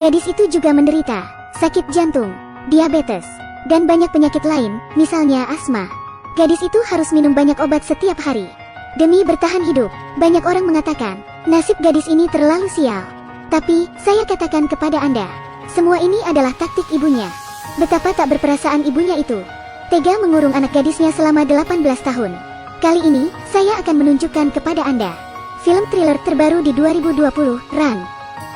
Gadis itu juga menderita sakit jantung, diabetes, dan banyak penyakit lain, misalnya asma. Gadis itu harus minum banyak obat setiap hari demi bertahan hidup. Banyak orang mengatakan, nasib gadis ini terlalu sial. Tapi, saya katakan kepada Anda, semua ini adalah taktik ibunya. Betapa tak berperasaan ibunya itu. Tega mengurung anak gadisnya selama 18 tahun. Kali ini, saya akan menunjukkan kepada Anda film thriller terbaru di 2020, Run.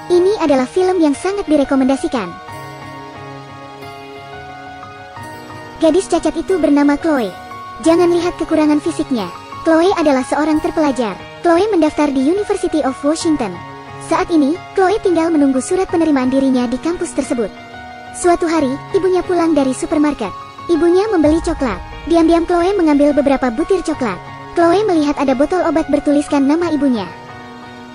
Ini adalah film yang sangat direkomendasikan. Gadis cacat itu bernama Chloe. Jangan lihat kekurangan fisiknya. Chloe adalah seorang terpelajar. Chloe mendaftar di University of Washington. Saat ini, Chloe tinggal menunggu surat penerimaan dirinya di kampus tersebut. Suatu hari, ibunya pulang dari supermarket. Ibunya membeli coklat. Diam-diam Chloe mengambil beberapa butir coklat. Chloe melihat ada botol obat bertuliskan nama ibunya.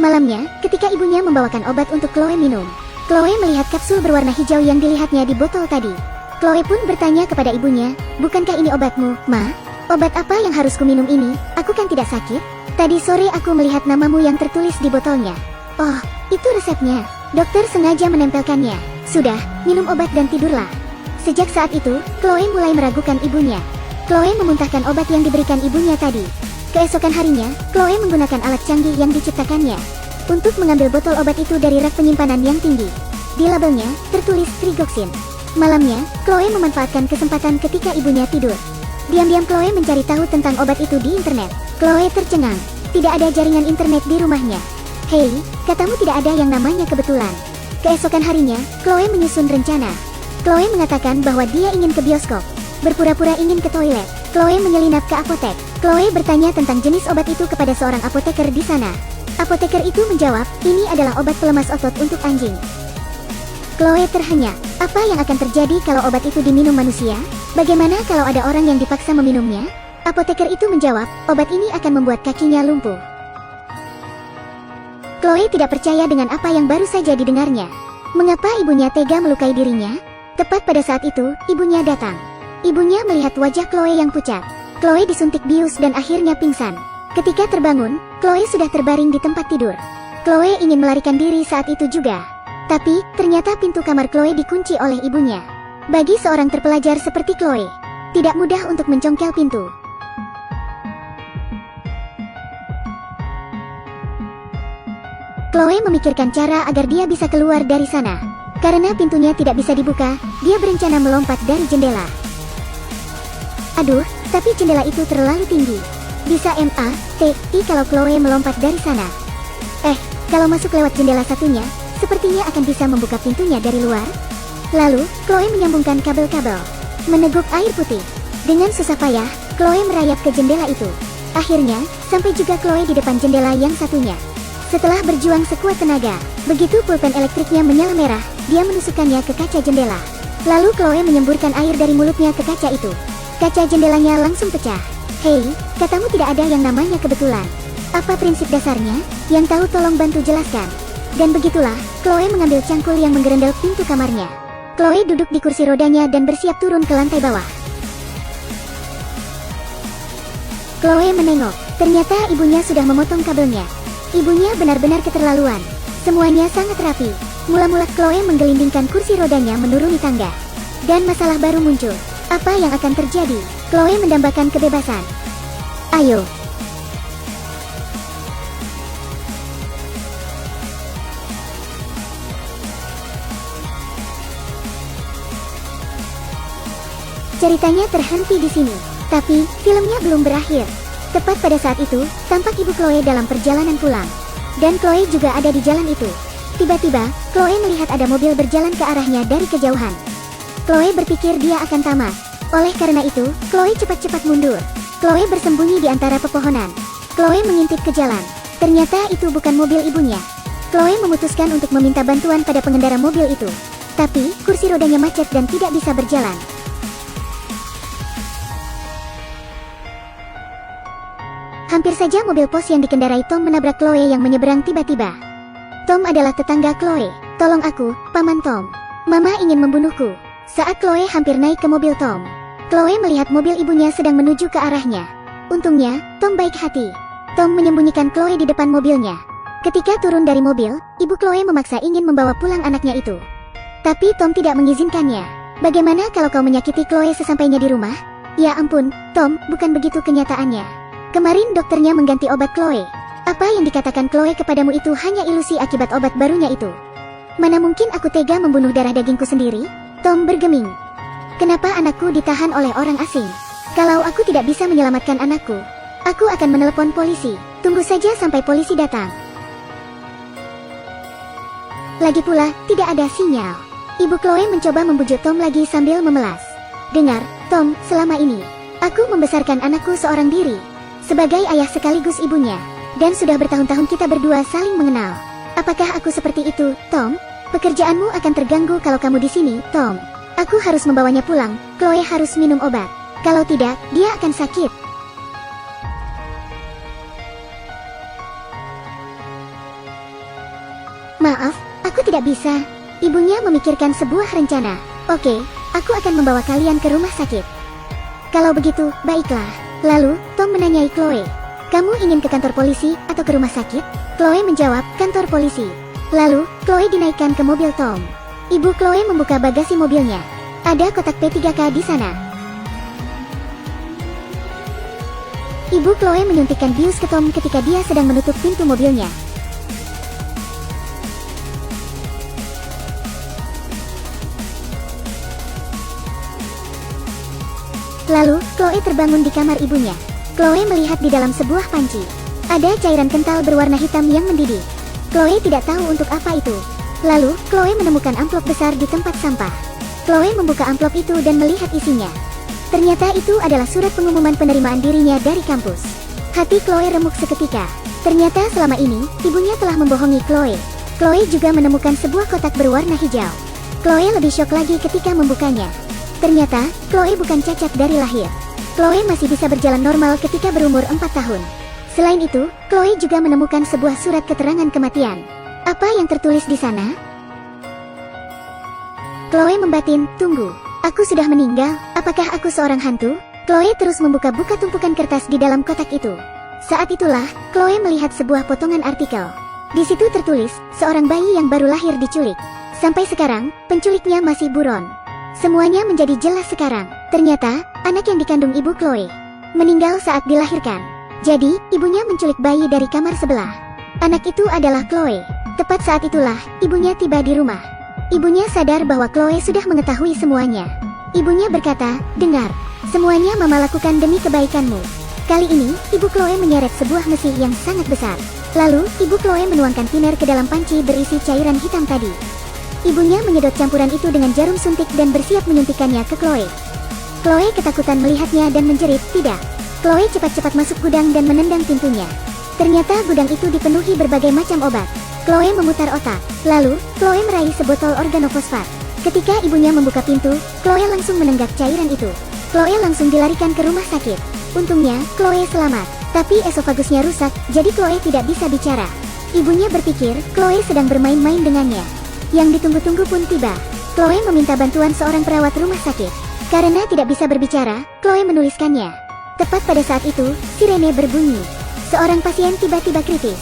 Malamnya, ketika ibunya membawakan obat untuk Chloe minum, Chloe melihat kapsul berwarna hijau yang dilihatnya di botol tadi. Chloe pun bertanya kepada ibunya, "Bukankah ini obatmu, Ma? Obat apa yang harus kuminum ini? Aku kan tidak sakit. Tadi sore aku melihat namamu yang tertulis di botolnya." "Oh, itu resepnya. Dokter sengaja menempelkannya. Sudah, minum obat dan tidurlah." Sejak saat itu, Chloe mulai meragukan ibunya. Chloe memuntahkan obat yang diberikan ibunya tadi. Keesokan harinya, Chloe menggunakan alat canggih yang diciptakannya untuk mengambil botol obat itu dari rak penyimpanan yang tinggi. Di labelnya, tertulis trigoxin. Malamnya, Chloe memanfaatkan kesempatan ketika ibunya tidur. Diam-diam Chloe mencari tahu tentang obat itu di internet. Chloe tercengang. Tidak ada jaringan internet di rumahnya. "Hei, katamu tidak ada yang namanya kebetulan." Keesokan harinya, Chloe menyusun rencana. Chloe mengatakan bahwa dia ingin ke bioskop. Berpura-pura ingin ke toilet. Chloe menyelinap ke apotek. Chloe bertanya tentang jenis obat itu kepada seorang apoteker di sana. Apoteker itu menjawab, "Ini adalah obat pelemas otot untuk anjing." Chloe terhenyak. Apa yang akan terjadi kalau obat itu diminum manusia? Bagaimana kalau ada orang yang dipaksa meminumnya? Apoteker itu menjawab, "Obat ini akan membuat kakinya lumpuh." Chloe tidak percaya dengan apa yang baru saja didengarnya. Mengapa ibunya tega melukai dirinya? Tepat pada saat itu, ibunya datang. Ibunya melihat wajah Chloe yang pucat. Chloe disuntik bius dan akhirnya pingsan. Ketika terbangun, Chloe sudah terbaring di tempat tidur. Chloe ingin melarikan diri saat itu juga. Tapi, ternyata pintu kamar Chloe dikunci oleh ibunya. Bagi seorang terpelajar seperti Chloe, tidak mudah untuk mencongkel pintu. Chloe memikirkan cara agar dia bisa keluar dari sana. Karena pintunya tidak bisa dibuka, dia berencana melompat dari jendela. Aduh, tapi jendela itu terlalu tinggi. Bisa mati kalau Chloe melompat dari sana. Kalau masuk lewat jendela satunya, sepertinya akan bisa membuka pintunya dari luar. Lalu, Chloe menyambungkan kabel-kabel, meneguk air putih. Dengan susah payah, Chloe merayap ke jendela itu. Akhirnya, sampai juga Chloe di depan jendela yang satunya. Setelah berjuang sekuat tenaga, begitu pulpen elektriknya menyala merah, dia menusukkannya ke kaca jendela. Lalu Chloe menyemburkan air dari mulutnya ke kaca itu. Kaca jendelanya langsung pecah. "Hei, katamu tidak ada yang namanya kebetulan. Apa prinsip dasarnya? Yang tahu tolong bantu jelaskan." Dan begitulah, Chloe mengambil cangkul yang menggerendel pintu kamarnya. Chloe duduk di kursi rodanya dan bersiap turun ke lantai bawah. Chloe menengok, ternyata ibunya sudah memotong kabelnya. Ibunya benar-benar keterlaluan. Semuanya sangat rapi. Mula-mula Chloe menggelindingkan kursi rodanya menuruni tangga. Dan masalah baru muncul. Apa yang akan terjadi? Chloe mendambakan kebebasan. "Ayo." Ceritanya terhenti di sini. Tapi, filmnya belum berakhir. Tepat pada saat itu, tampak ibu Chloe dalam perjalanan pulang. Dan Chloe juga ada di jalan itu. Tiba-tiba, Chloe melihat ada mobil berjalan ke arahnya dari kejauhan. Chloe berpikir dia akan tamat. Oleh karena itu, Chloe cepat-cepat mundur. Chloe bersembunyi di antara pepohonan. Chloe mengintip ke jalan. Ternyata itu bukan mobil ibunya. Chloe memutuskan untuk meminta bantuan pada pengendara mobil itu. Tapi, kursi rodanya macet dan tidak bisa berjalan. Hampir saja mobil pos yang dikendarai Tom menabrak Chloe yang menyeberang tiba-tiba. Tom adalah tetangga Chloe. "Tolong aku, Paman Tom. Mama ingin membunuhku." Saat Chloe hampir naik ke mobil Tom, Chloe melihat mobil ibunya sedang menuju ke arahnya. Untungnya, Tom baik hati. Tom menyembunyikan Chloe di depan mobilnya. Ketika turun dari mobil, ibu Chloe memaksa ingin membawa pulang anaknya itu. Tapi Tom tidak mengizinkannya. Bagaimana kalau kau menyakiti Chloe sesampainya di rumah? Ya ampun, Tom, bukan begitu kenyataannya. Kemarin dokternya mengganti obat Chloe. Apa yang dikatakan Chloe kepadamu itu hanya ilusi akibat obat barunya itu. Mana mungkin aku tega membunuh darah dagingku sendiri? Tom bergeming. Kenapa anakku ditahan oleh orang asing? Kalau aku tidak bisa menyelamatkan anakku, aku akan menelepon polisi. Tunggu saja sampai polisi datang. Lagi pula, tidak ada sinyal. Ibu Chloe mencoba membujuk Tom lagi sambil memelas. Dengar, Tom, selama ini aku membesarkan anakku seorang diri, sebagai ayah sekaligus ibunya. Dan sudah bertahun-tahun kita berdua saling mengenal. Apakah aku seperti itu, Tom? Pekerjaanmu akan terganggu kalau kamu di sini, Tom. Aku harus membawanya pulang. Chloe harus minum obat. Kalau tidak, dia akan sakit. Maaf, aku tidak bisa. Ibunya memikirkan sebuah rencana. Oke, aku akan membawa kalian ke rumah sakit. Kalau begitu, baiklah. Lalu, Tom menanyai Chloe. Kamu ingin ke kantor polisi atau ke rumah sakit? Chloe menjawab, kantor polisi. Lalu, Chloe dinaikkan ke mobil Tom. Ibu Chloe membuka bagasi mobilnya. Ada kotak P3K di sana. Ibu Chloe menyuntikkan bius ke Tom ketika dia sedang menutup pintu mobilnya. Lalu, Chloe terbangun di kamar ibunya. Chloe melihat di dalam sebuah panci. Ada cairan kental berwarna hitam yang mendidih. Chloe tidak tahu untuk apa itu. Lalu, Chloe menemukan amplop besar di tempat sampah. Chloe membuka amplop itu dan melihat isinya. Ternyata itu adalah surat pengumuman penerimaan dirinya dari kampus. Hati Chloe remuk seketika. Ternyata selama ini, ibunya telah membohongi Chloe. Chloe juga menemukan sebuah kotak berwarna hijau. Chloe lebih syok lagi ketika membukanya. Ternyata, Chloe bukan cacat dari lahir. Chloe masih bisa berjalan normal ketika berumur 4 tahun. Selain itu, Chloe juga menemukan sebuah surat keterangan kematian. Apa yang tertulis di sana? Chloe membatin, tunggu. Aku sudah meninggal, apakah aku seorang hantu? Chloe terus membuka-buka tumpukan kertas di dalam kotak itu. Saat itulah, Chloe melihat sebuah potongan artikel. Di situ tertulis, seorang bayi yang baru lahir diculik. Sampai sekarang, penculiknya masih buron. Semuanya menjadi jelas sekarang. Ternyata, anak yang dikandung ibu Chloe meninggal saat dilahirkan. Jadi, ibunya menculik bayi dari kamar sebelah. Anak itu adalah Chloe. Tepat saat itulah, ibunya tiba di rumah. Ibunya sadar bahwa Chloe sudah mengetahui semuanya. Ibunya berkata, dengar, semuanya mama lakukan demi kebaikanmu. Kali ini, ibu Chloe menyeret sebuah mesin yang sangat besar. Lalu, ibu Chloe menuangkan thinner ke dalam panci berisi cairan hitam tadi. Ibunya menyedot campuran itu dengan jarum suntik dan bersiap menyuntikkannya ke Chloe. Chloe ketakutan melihatnya dan menjerit, tidak. Chloe cepat-cepat masuk gudang dan menendang pintunya. Ternyata gudang itu dipenuhi berbagai macam obat. Chloe memutar otak. Lalu, Chloe meraih sebotol organofosfat. Ketika ibunya membuka pintu, Chloe langsung menenggak cairan itu. Chloe langsung dilarikan ke rumah sakit. Untungnya, Chloe selamat. Tapi esofagusnya rusak, jadi Chloe tidak bisa bicara. Ibunya berpikir, Chloe sedang bermain-main dengannya. Yang ditunggu-tunggu pun tiba. Chloe meminta bantuan seorang perawat rumah sakit. Karena tidak bisa berbicara, Chloe menuliskannya. Tepat pada saat itu, sirene berbunyi. Seorang pasien tiba-tiba kritis.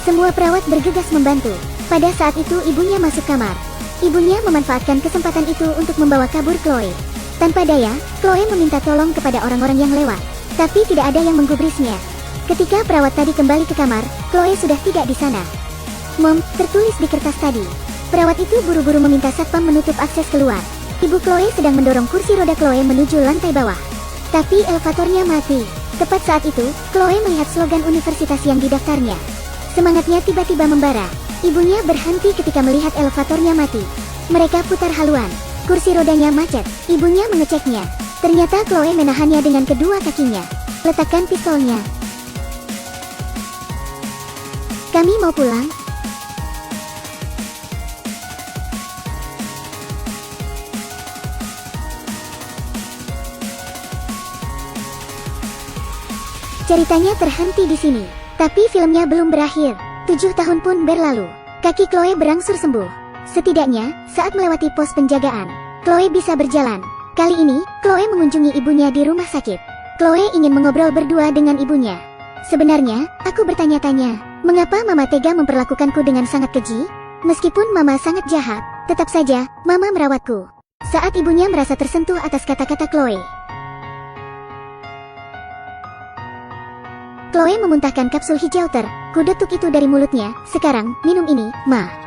Semua perawat bergegas membantu. Pada saat itu ibunya masuk kamar. Ibunya memanfaatkan kesempatan itu untuk membawa kabur Chloe. Tanpa daya, Chloe meminta tolong kepada orang-orang yang lewat. Tapi tidak ada yang menggubrisnya. Ketika perawat tadi kembali ke kamar, Chloe sudah tidak di sana. Mom, tertulis di kertas tadi. Perawat itu buru-buru meminta satpam menutup akses keluar. Ibu Chloe sedang mendorong kursi roda Chloe menuju lantai bawah. Tapi elevatornya mati. Tepat saat itu, Chloe melihat slogan universitas yang didaftarnya. Semangatnya tiba-tiba membara. Ibunya berhenti ketika melihat elevatornya mati. Mereka putar haluan. Kursi rodanya macet. Ibunya mengeceknya. Ternyata Chloe menahannya dengan kedua kakinya. Letakkan pistolnya. Kami mau pulang. Ceritanya terhenti di sini. Tapi filmnya belum berakhir. 7 tahun pun berlalu. Kaki Chloe berangsur sembuh. Setidaknya, saat melewati pos penjagaan, Chloe bisa berjalan. Kali ini, Chloe mengunjungi ibunya di rumah sakit. Chloe ingin mengobrol berdua dengan ibunya. Sebenarnya, aku bertanya-tanya, mengapa mama tega memperlakukanku dengan sangat keji? Meskipun mama sangat jahat, Tetap saja, Mama merawatku. Saat ibunya merasa tersentuh atas kata-kata Chloe. Chloe memuntahkan kapsul hijau terkudotuk itu dari mulutnya. Sekarang, minum ini, Ma.